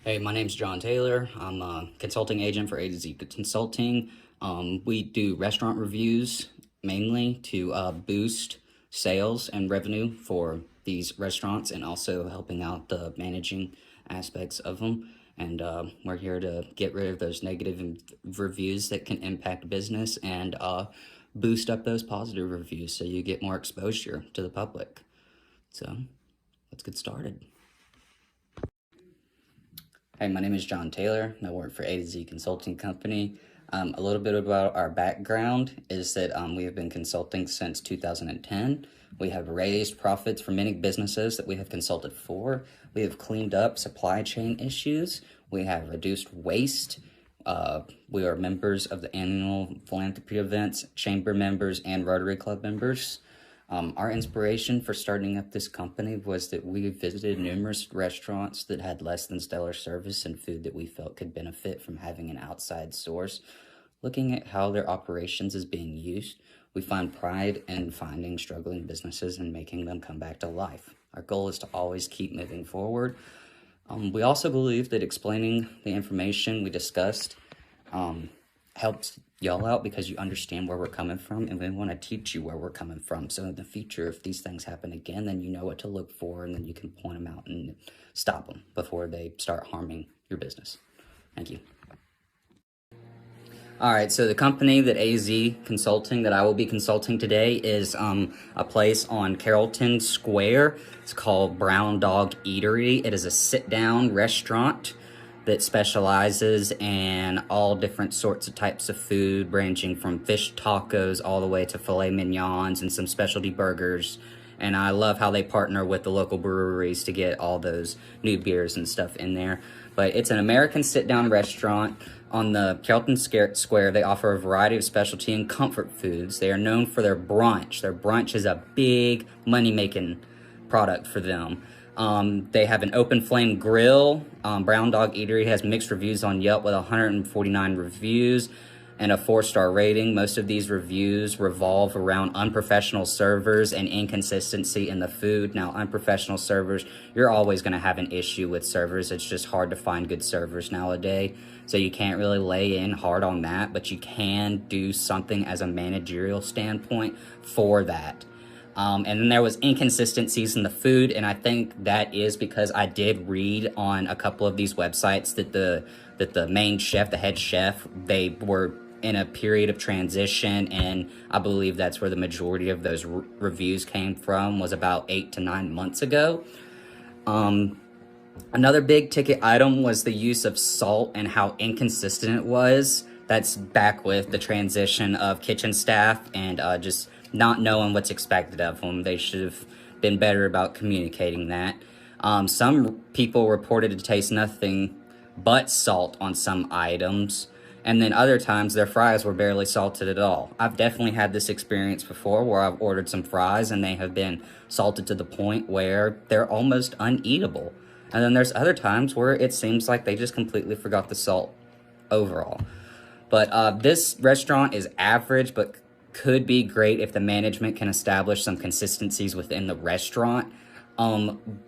Hey, my name's John Taylor. I'm a consulting agent for A to Z Consulting. We do restaurant reviews mainly to boost sales and revenue for these restaurants and also helping out the managing aspects of them. And we're here to get rid of those reviews that can impact business and boost up those positive reviews so you get more exposure to the public. So let's get started. Hey, my name is John Taylor. I work for A to Z Consulting Company. A little bit about our background is that we have been consulting since 2010. We have raised profits for many businesses that we have consulted for. We have cleaned up supply chain issues. We have reduced waste. We are members of the annual philanthropy events, chamber members, and Rotary Club members. Our inspiration for starting up this company was that we visited numerous restaurants that had less than stellar service and food that we felt could benefit from having an outside source. Looking at how their operations is being used, we find pride in finding struggling businesses and making them come back to life. Our goal is to always keep moving forward. We also believe that explaining the information we discussed helps y'all out because you understand where we're coming from, and we want to teach you where we're coming from. So in the future, if these things happen again, then you know what to look for, and then you can point them out and stop them before they start harming your business. Thank you. All right, so the company that AZ Consulting, that I will be consulting today, is a place on Carrollton Square. It's called Brown Dog Eatery. It is a sit-down restaurant that specializes in all different sorts of types of food, ranging from fish tacos all the way to filet mignons and some specialty burgers. And I love how they partner with the local breweries to get all those new beers and stuff in there. But it's an American sit-down restaurant on the Carrollton Square. They offer a variety of specialty and comfort foods. They are known for their brunch. Their brunch is a big money-making product for them. They have an open flame grill. Brown Dog Eatery has mixed reviews on Yelp with 149 reviews and a 4-star rating. Most of these reviews revolve around unprofessional servers and inconsistency in the food. Now, unprofessional servers, you're always going to have an issue with servers. It's just hard to find good servers nowadays. So you can't really lay in hard on that, but you can do something as a managerial standpoint for that. And then there was inconsistencies in the food, and I think that is because I did read on a couple of these websites that the main chef, the head chef, they were in a period of transition, and I believe that's where the majority of those reviews came from, was about 8 to 9 months ago. Another big ticket item was the use of salt and how inconsistent it was. That's back with the transition of kitchen staff and just not knowing what's expected of them. They should have been better about communicating that. Some people reported to taste nothing but salt on some items, and then other times their fries were barely salted at all. I've definitely had this experience before where I've ordered some fries and they have been salted to the point where they're almost uneatable. And then there's other times where it seems like they just completely forgot the salt overall. But this restaurant is average, but could be great if the management can establish some consistencies within the restaurant.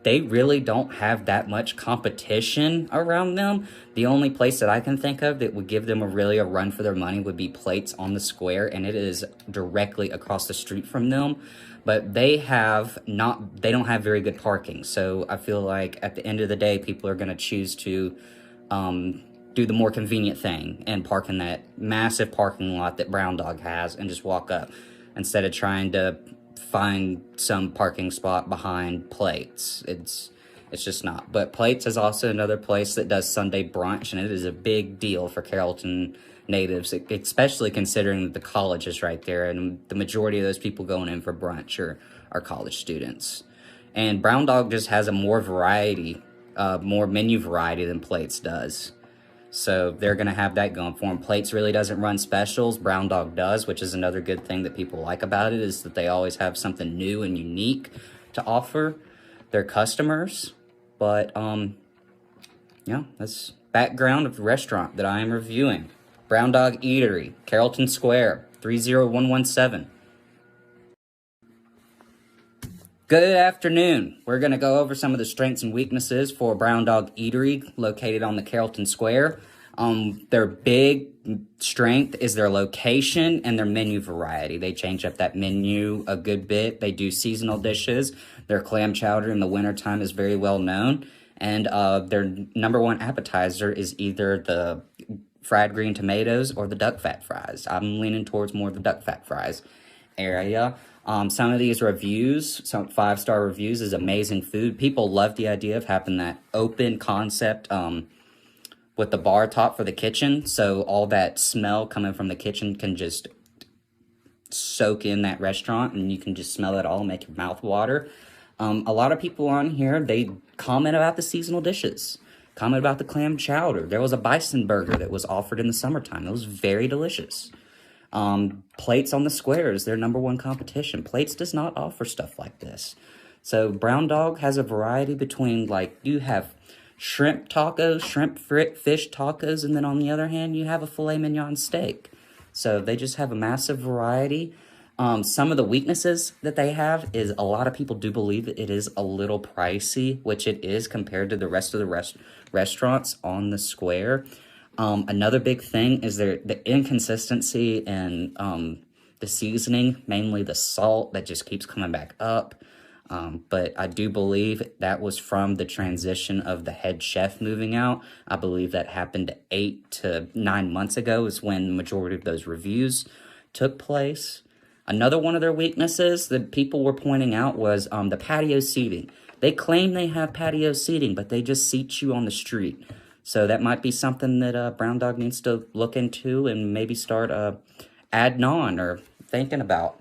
They really don't have that much competition around them. The only place that I can think of that would give them a run for their money would be Plates on the Square, and it is directly across the street from them. But they don't have very good parking. So I feel like at the end of the day, people are going to choose to do the more convenient thing and park in that massive parking lot that Brown Dog has and just walk up instead of trying to find some parking spot behind Plates. It's just not. But Plates is also another place that does Sunday brunch, and it is a big deal for Carrollton natives, especially considering that the college is right there, and the majority of those people going in for brunch are college students. And Brown Dog just has a more menu variety than Plates does. So they're going to have that going for them. Plates really doesn't run specials. Brown Dog does, which is another good thing that people like about it, is that they always have something new and unique to offer their customers. But, yeah, that's background of the restaurant that I am reviewing. Brown Dog Eatery, Carrollton Square, 30117. Good afternoon. We're going to go over some of the strengths and weaknesses for Brown Dog Eatery located on the Carrollton Square. Their big strength is their location and their menu variety. They change up that menu a good bit. They do seasonal dishes. Their clam chowder in the wintertime is very well known. And their number one appetizer is either the fried green tomatoes or the duck fat fries. I'm leaning towards more of the duck fat fries area. Some of these reviews, some 5-star reviews, is amazing food. People love the idea of having that open concept with the bar top for the kitchen. So all that smell coming from the kitchen can just soak in that restaurant and you can just smell it all, make your mouth water. A lot of people on here, they comment about the seasonal dishes, comment about the clam chowder. There was a bison burger that was offered in the summertime. It was very delicious. Plates on the Square is their number one competition. Plates does not offer stuff like this. So Brown Dog has a variety between, like, you have shrimp tacos, shrimp fish tacos, and then on the other hand, you have a filet mignon steak. So they just have a massive variety. Some of the weaknesses that they have is a lot of people do believe that it is a little pricey, which it is compared to the rest of the restaurants on the Square. Another big thing is the inconsistency in the seasoning, mainly the salt that just keeps coming back up. But I do believe that was from the transition of the head chef moving out. I believe that happened 8 to 9 months ago is when the majority of those reviews took place. Another one of their weaknesses that people were pointing out was the patio seating. They claim they have patio seating, but they just seat you on the street. So that might be something that Brown Dog needs to look into and maybe start adding on or thinking about.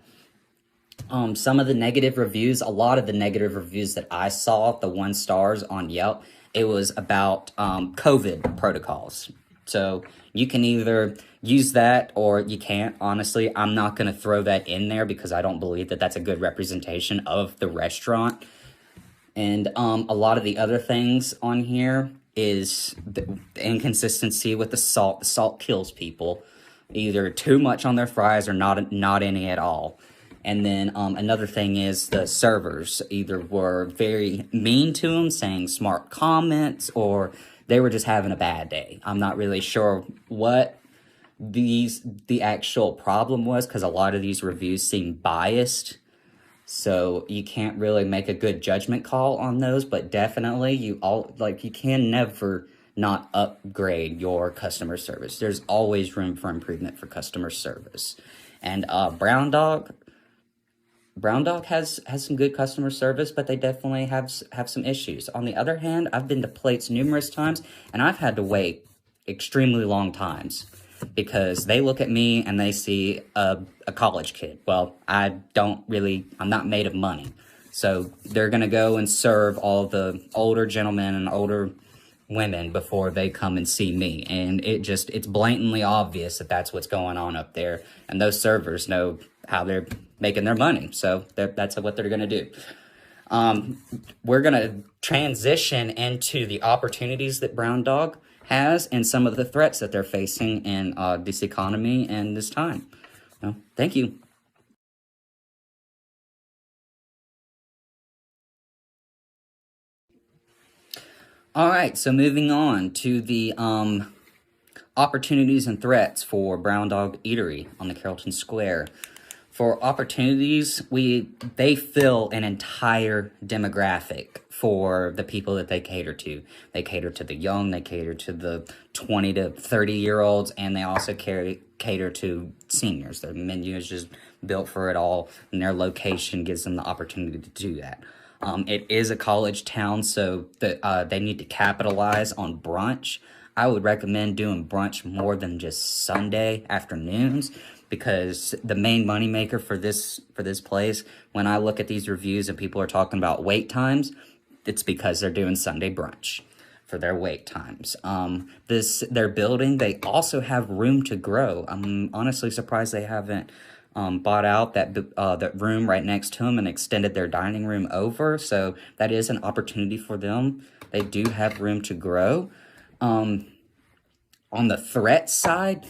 Some of the negative reviews, a lot of the negative reviews that I saw, the 1 stars on Yelp, it was about COVID protocols. So you can either use that or you can't. Honestly, I'm not going to throw that in there because I don't believe that that's a good representation of the restaurant. And a lot of the other things on here is the inconsistency with the salt. The salt kills people. Either too much on their fries or not any at all. And then another thing is the servers either were very mean to them, saying smart comments, or they were just having a bad day. I'm not really sure what the actual problem was because a lot of these reviews seem biased. So you can't really make a good judgment call on those, but definitely you can never not upgrade your customer service. There's always room for improvement for customer service. And Brown Dog has some good customer service, but they definitely have some issues. On the other hand, I've been to Plates numerous times, and I've had to wait extremely long times because they look at me and they see a college kid. Well, I'm not made of money. So they're going to go and serve all the older gentlemen and older women before they come and see me. And it's blatantly obvious that that's what's going on up there. And those servers know how they're making their money. So that's what they're going to do. We're going to transition into the opportunities that Brown Dog has and some of the threats that they're facing in this economy and this time. Thank you. All right, so moving on to the opportunities and threats for Brown Dog Eatery on the Carrollton Square. For opportunities, they fill an entire demographic for the people that they cater to. They cater to the young, they cater to the 20 to 30-year-olds, and they also cater to seniors. Their menu is just built for it all, and their location gives them the opportunity to do that. It is a college town, so they need to capitalize on brunch. I would recommend doing brunch more than just Sunday afternoons, because the main moneymaker for this place, when I look at these reviews and people are talking about wait times, it's because they're doing Sunday brunch for their wait times. Their building, they also have room to grow. I'm honestly surprised they haven't bought out that room right next to them and extended their dining room over. So that is an opportunity for them. They do have room to grow. On the threat side,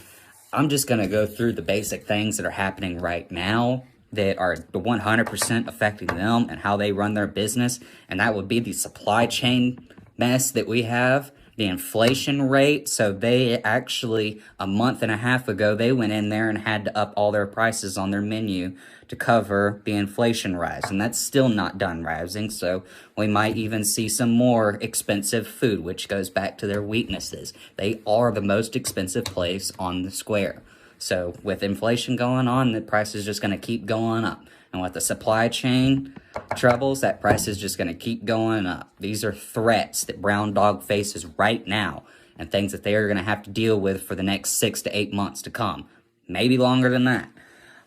I'm just going to go through the basic things that are happening right now. that are 100% affecting them and how they run their business, and that would be the supply chain mess that we have, the inflation rate. So they actually, a month and a half ago, they went in there and had to up all their prices on their menu to cover the inflation rise, and that's still not done rising. So we might even see some more expensive food, which goes back to their weaknesses. They are the most expensive place on the square. So with inflation going on, the price is just going to keep going up. And with the supply chain troubles, that price is just going to keep going up. These are threats that Brown Dog faces right now, and things that they are going to have to deal with for the next 6 to 8 months to come. Maybe longer than that.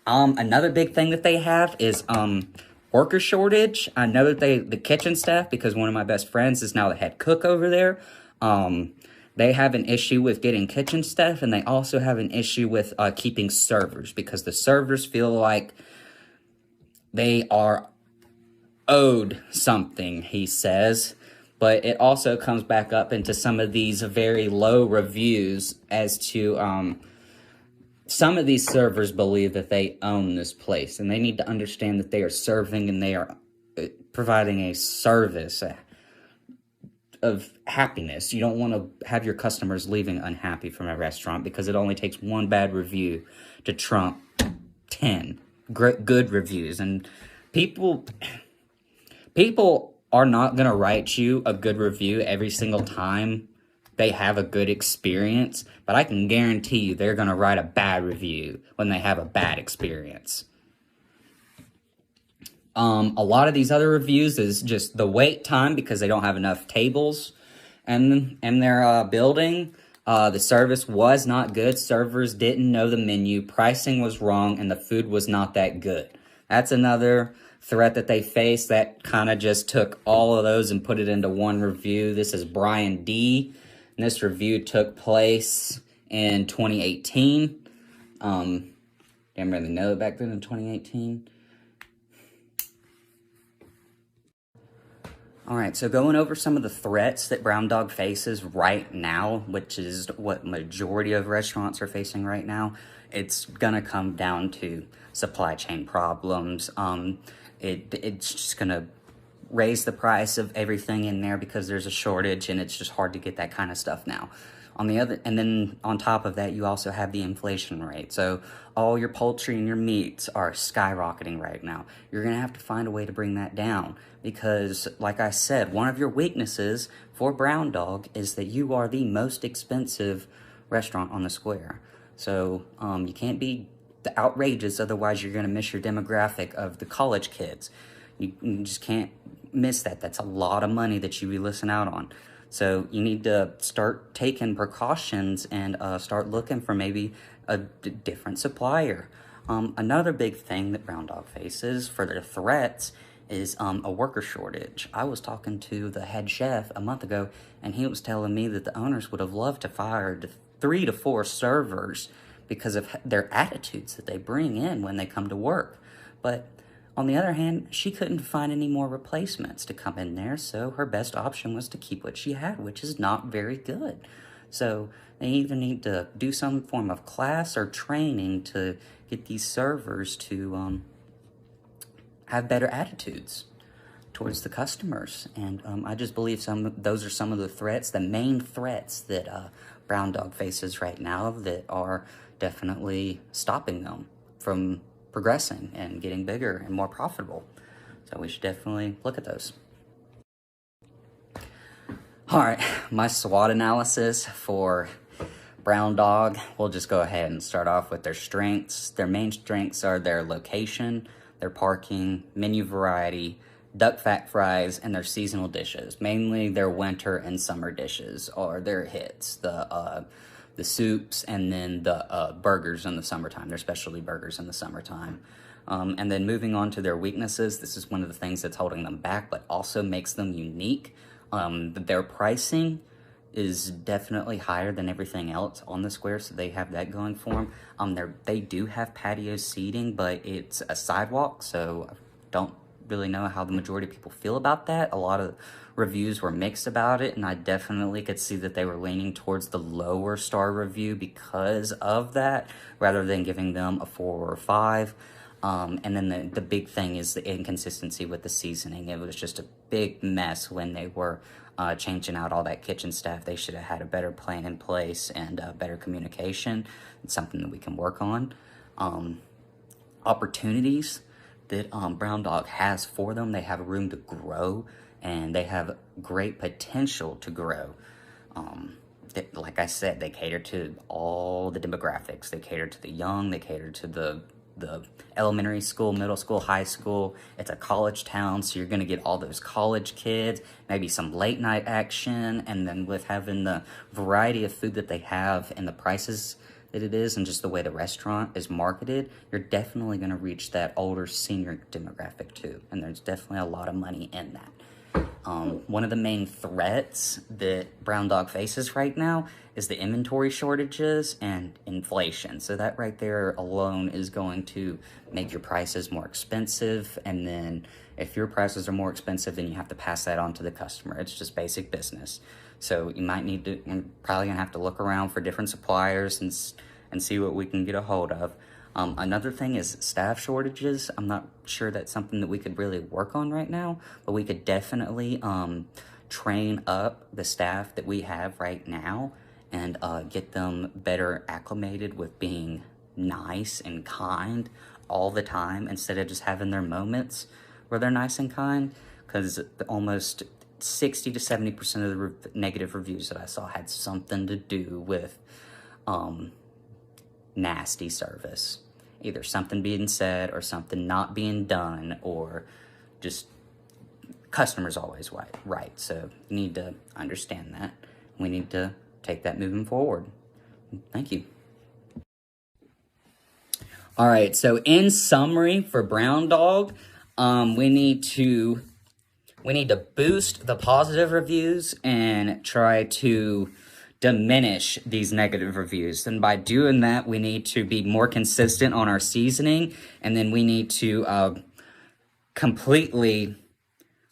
Another big thing that they have is worker shortage. I know that the kitchen staff, because one of my best friends is now the head cook over there, they have an issue with getting kitchen staff, and they also have an issue with keeping servers, because the servers feel like they are owed something, he says. But it also comes back up into some of these very low reviews as to some of these servers believe that they own this place, and they need to understand that they are serving and they are providing a service of happiness. You don't want to have your customers leaving unhappy from a restaurant, because it only takes one bad review to trump 10 good reviews. And people are not going to write you a good review every single time they have a good experience, but I can guarantee you they're going to write a bad review when they have a bad experience. A lot of these other reviews is just the wait time, because they don't have enough tables in their building. The service was not good. Servers didn't know the menu. Pricing was wrong, and the food was not that good. That's another threat that they face. That kind of just took all of those and put it into one review. This is Brian D. And this review took place in 2018. Didn't really know it back then in 2018. All right, so going over some of the threats that Brown Dog faces right now, which is what majority of restaurants are facing right now, it's gonna come down to supply chain problems. It's just gonna raise the price of everything in there because there's a shortage, and it's just hard to get that kind of stuff now. And then on top of that, you also have the inflation rate. So all your poultry and your meats are skyrocketing right now. You're gonna have to find a way to bring that down, because like I said, one of your weaknesses for Brown Dog is that you are the most expensive restaurant on the square. So you can't be outrageous, otherwise you're gonna miss your demographic of the college kids. You just can't miss that. That's a lot of money that you be missing out on. So you need to start taking precautions and start looking for maybe a different supplier. Another big thing that Brown Dog faces for their threats is a worker shortage. I was talking to the head chef a month ago, and he was telling me that the owners would have loved to fire 3 to 4 servers because of their attitudes that they bring in when they come to work. But on the other hand, she couldn't find any more replacements to come in there, so her best option was to keep what she had, which is not very good. So they either need to do some form of class or training to get these servers to have better attitudes towards the customers. And I just believe those are some of the threats, the main threats that Brown Dog faces right now that are definitely stopping them from progressing and getting bigger and more profitable. So we should definitely look at those. All right, my SWOT analysis for Brown Dog, we'll just go ahead and start off with their strengths. Their main strengths are their location, their parking, menu variety, duck fat fries, and their seasonal dishes. Mainly their winter and summer dishes are their hits. The soups, and then the burgers in the summertime, their specialty burgers in the summertime. And then moving on to their weaknesses, this is one of the things that's holding them back, but also makes them unique. Their pricing is definitely higher than everything else on the square, so they have that going for them. They do have patio seating, but it's a sidewalk, so I don't really know how the majority of people feel about that. A lot of reviews were mixed about it, and I definitely could see that they were leaning towards the lower star review because of that, rather than giving them a 4 or 5. And then the big thing is the inconsistency with the seasoning. It was just a big mess when they were changing out all that kitchen staff. They should have had a better plan in place and better communication. It's something that we can work on. Opportunities that Brown Dog has for them. They have room to grow, and they have great potential to grow. Like I said, they cater to all the demographics. They cater to the young, they cater to the elementary school, middle school, high school. It's a college town, so you're gonna get all those college kids, maybe some late night action, and then with having the variety of food that they have and the prices that it is and just the way the restaurant is marketed, you're definitely gonna reach that older senior demographic too, and there's definitely a lot of money in that. One of the main threats that Brown Dog faces right now is the inventory shortages and inflation. So that right there alone is going to make your prices more expensive. And then if your prices are more expensive, then you have to pass that on to the customer. It's just basic business. So you might need to, you're probably gonna have to look around for different suppliers and see what we can get a hold of. Another thing is staff shortages. I'm not sure that's something that we could really work on right now, but we could definitely train up the staff that we have right now and get them better acclimated with being nice and kind all the time instead of just having their moments where they're nice and kind, because almost 60 to 70% of the negative reviews that I saw had something to do with nasty service. Either something being said or something not being done, or just customers always right. So you need to understand that. We need to take that moving forward. Thank you. All right, so in summary for Brown Dog, we need to boost the positive reviews and try to diminish these negative reviews. And by doing that, we need to be more consistent on our seasoning, and then we need to completely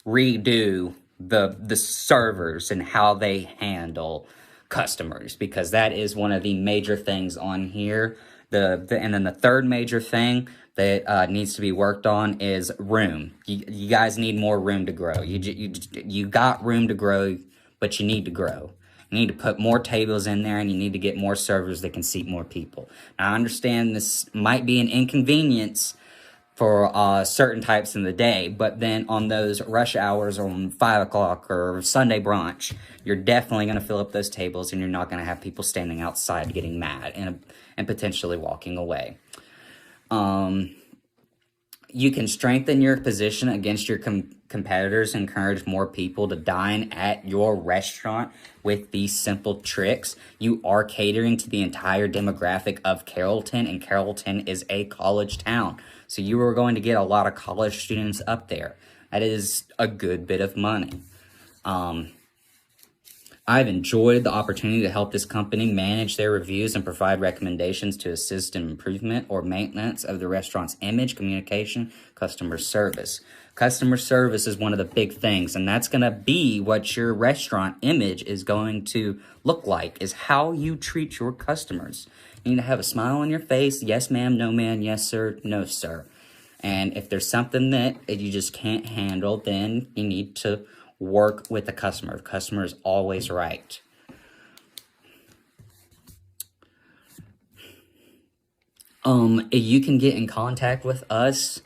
redo the servers and how they handle customers, because that is one of the major things on here. And then the third major thing that needs to be worked on is room. You guys need more room to grow. You got room to grow, but you need to grow. You need to put more tables in there, and you need to get more servers that can seat more people. Now, I understand this might be an inconvenience for certain types in the day, but then on those rush hours on 5 o'clock or Sunday brunch, you're definitely going to fill up those tables, and you're not going to have people standing outside getting mad and potentially walking away. You can strengthen your position against your competitors, encourage more people to dine at your restaurant with these simple tricks. You are catering to the entire demographic of Carrollton, and Carrollton is a college town. So you are going to get a lot of college students up there. That is a good bit of money. I've enjoyed the opportunity to help this company manage their reviews and provide recommendations to assist in improvement or maintenance of the restaurant's image, communication, customer service. Customer service is one of the big things, and that's going to be what your restaurant image is going to look like, is how you treat your customers. You need to have a smile on your face. Yes, ma'am. No, ma'am. Yes, sir. No, sir. And if there's something that you just can't handle, then you need to work with the customer. The customer is always right. You can get in contact with us.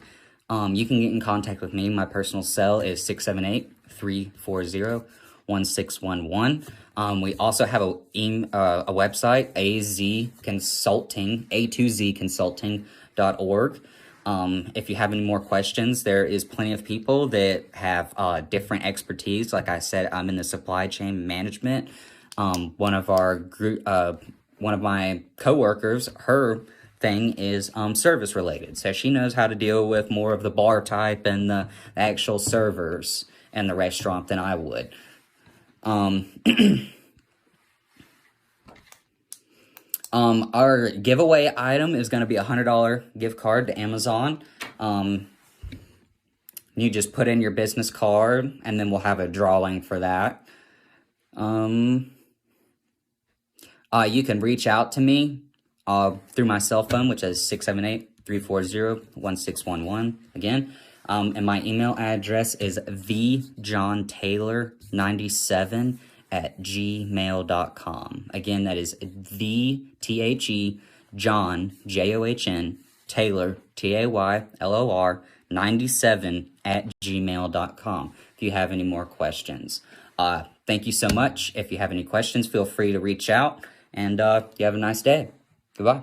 You can get in contact with me. My personal cell is 678-340-1611. We also have a website, A2zconsulting.org. If you have any more questions, there is plenty of people that have different expertise. Like I said, I'm in the supply chain management. One of my coworkers, her thing is service related, so she knows how to deal with more of the bar type and the actual servers in the restaurant than I would. Our giveaway item is going to be a $100 gift card to Amazon. You just put in your business card, and then we'll have a drawing for that. You can reach out to me through my cell phone, which is 340-1611. Again, and my email address is thejohntaylor97@gmail.com. Again, that is John, John, Taylor, Taylor, 97@gmail.com. If you have any more questions. Thank you so much. If you have any questions, feel free to reach out, and you have a nice day. Goodbye.